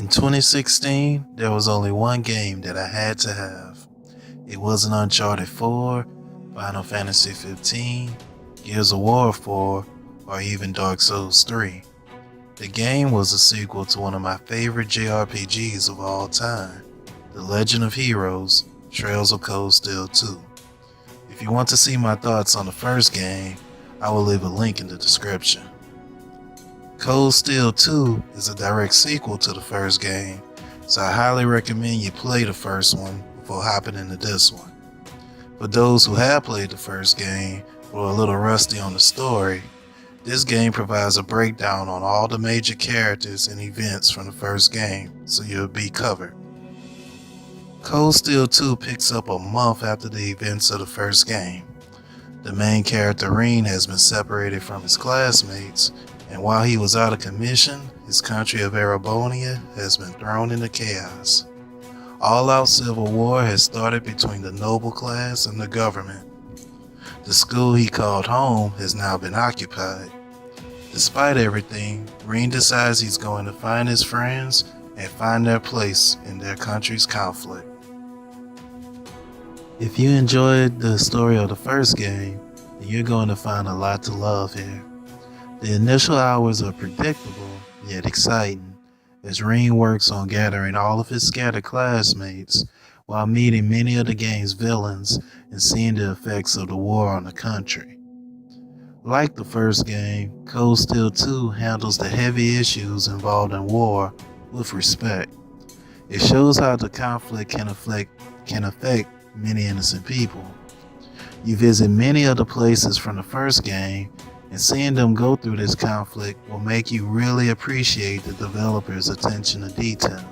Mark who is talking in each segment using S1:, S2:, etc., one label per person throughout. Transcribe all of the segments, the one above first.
S1: In 2016, there was only one game that I had to have. It wasn't Uncharted 4, Final Fantasy 15, Gears of War 4, or even Dark Souls 3. The game was a sequel to one of my favorite JRPGs of all time, The Legend of Heroes, Trails of Cold Steel 2. If you want to see my thoughts on the first game, I will leave a link in the description. Cold Steel 2 is a direct sequel to the first game, so I highly recommend you play the first one before hopping into this one. For those who have played the first game but are a little rusty on the story, this game provides a breakdown on all the major characters and events from the first game, so you'll be covered. Cold Steel 2 picks up a month after the events of the first game. The main character Rean has been separated from his classmates, and while he was out of commission, his country of Erebonia has been thrown into chaos. All-out civil war has started between the noble class and the government. The school he called home has now been occupied. Despite everything, Rean decides he's going to find his friends and find their place in their country's conflict. If you enjoyed the story of the first game, then you're going to find a lot to love here. The initial hours are predictable, yet exciting, as Rean works on gathering all of his scattered classmates while meeting many of the game's villains and seeing the effects of the war on the country. Like the first game, Cold Steel 2 handles the heavy issues involved in war with respect. It shows how the conflict can affect many innocent people. You visit many of the places from the first game, and seeing them go through this conflict will make you really appreciate the developer's attention to detail.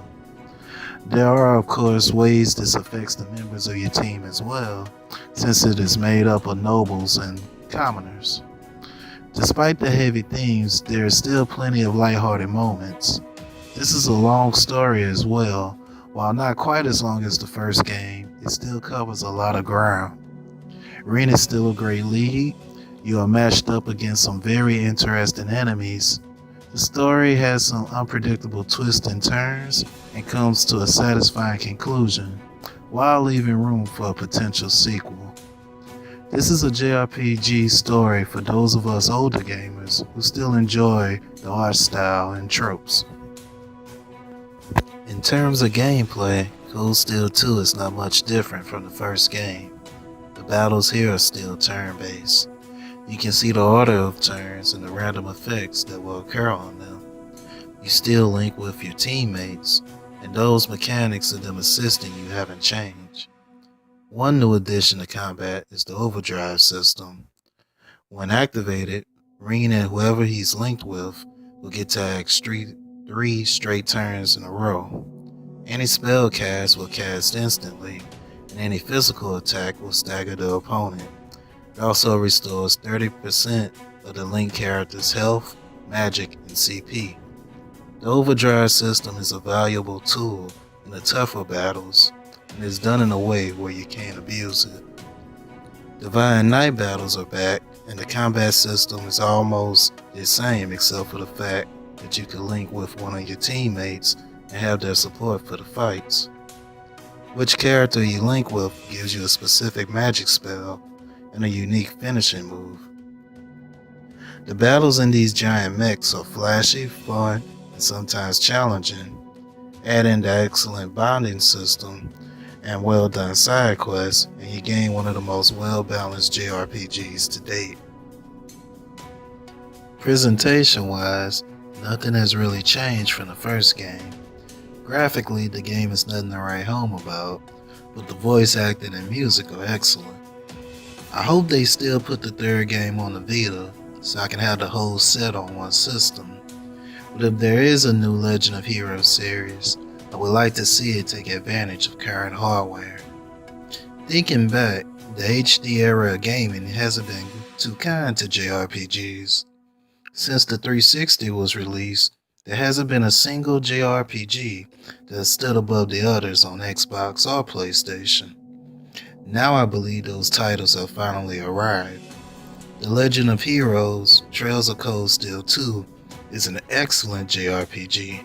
S1: There are, of course, ways this affects the members of your team as well, since it is made up of nobles and commoners. Despite the heavy themes, there is still plenty of lighthearted moments. This is a long story as well. While not quite as long as the first game, it still covers a lot of ground. Rean is still a great lead. You are matched up against some very interesting enemies. The story has some unpredictable twists and turns and comes to a satisfying conclusion, while leaving room for a potential sequel. This is a JRPG story for those of us older gamers who still enjoy the art style and tropes. In terms of gameplay, Cold Steel 2 is not much different from the first game. The battles here are still turn-based. You can see the order of turns and the random effects that will occur on them. You still link with your teammates, and those mechanics of them assisting you haven't changed. One new addition to combat is the overdrive system. When activated, Rean and whoever he's linked with will get to act 3 straight turns in a row. Any spell cast will cast instantly, and any physical attack will stagger the opponent. It also restores 30% of the linked character's health, magic, and CP. The overdrive system is a valuable tool in the tougher battles, and is done in a way where you can't abuse it. Divine Knight battles are back, and the combat system is almost the same except for the fact that you can link with one of your teammates and have their support for the fights. Which character you link with gives you a specific magic spell and a unique finishing move. The battles in these giant mechs are flashy, fun, and sometimes challenging. Add in the excellent bonding system and well done side quests, and you gain one of the most well balanced JRPGs to date. Presentation wise, nothing has really changed from the first game. Graphically, the game is nothing to write home about, but the voice acting and music are excellent. I hope they still put the third game on the Vita, so I can have the whole set on one system. But if there is a new Legend of Heroes series, I would like to see it take advantage of current hardware. Thinking back, the HD era of gaming hasn't been too kind to JRPGs. Since the 360 was released, there hasn't been a single JRPG that has stood above the others on Xbox or PlayStation. Now I believe those titles have finally arrived. The Legend of Heroes, Trails of Cold Steel 2 is an excellent JRPG.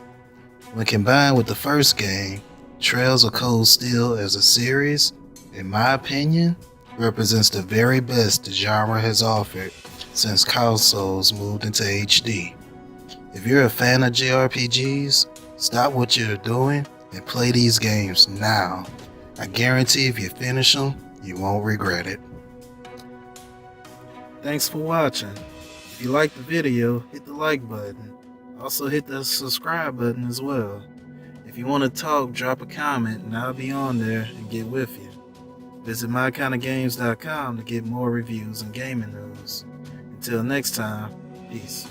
S1: When combined with the first game, Trails of Cold Steel as a series, in my opinion, represents the very best the genre has offered since consoles moved into HD. If you're a fan of JRPGs, stop what you're doing and play these games now. I guarantee if you finish them, you won't regret it. Thanks for watching. If you liked the video, hit the like button. Also hit the subscribe button as well. If you want to talk, drop a comment and I'll be on there and get with you. Visit MyKindOfGames.com to get more reviews and gaming news. Until next time, peace.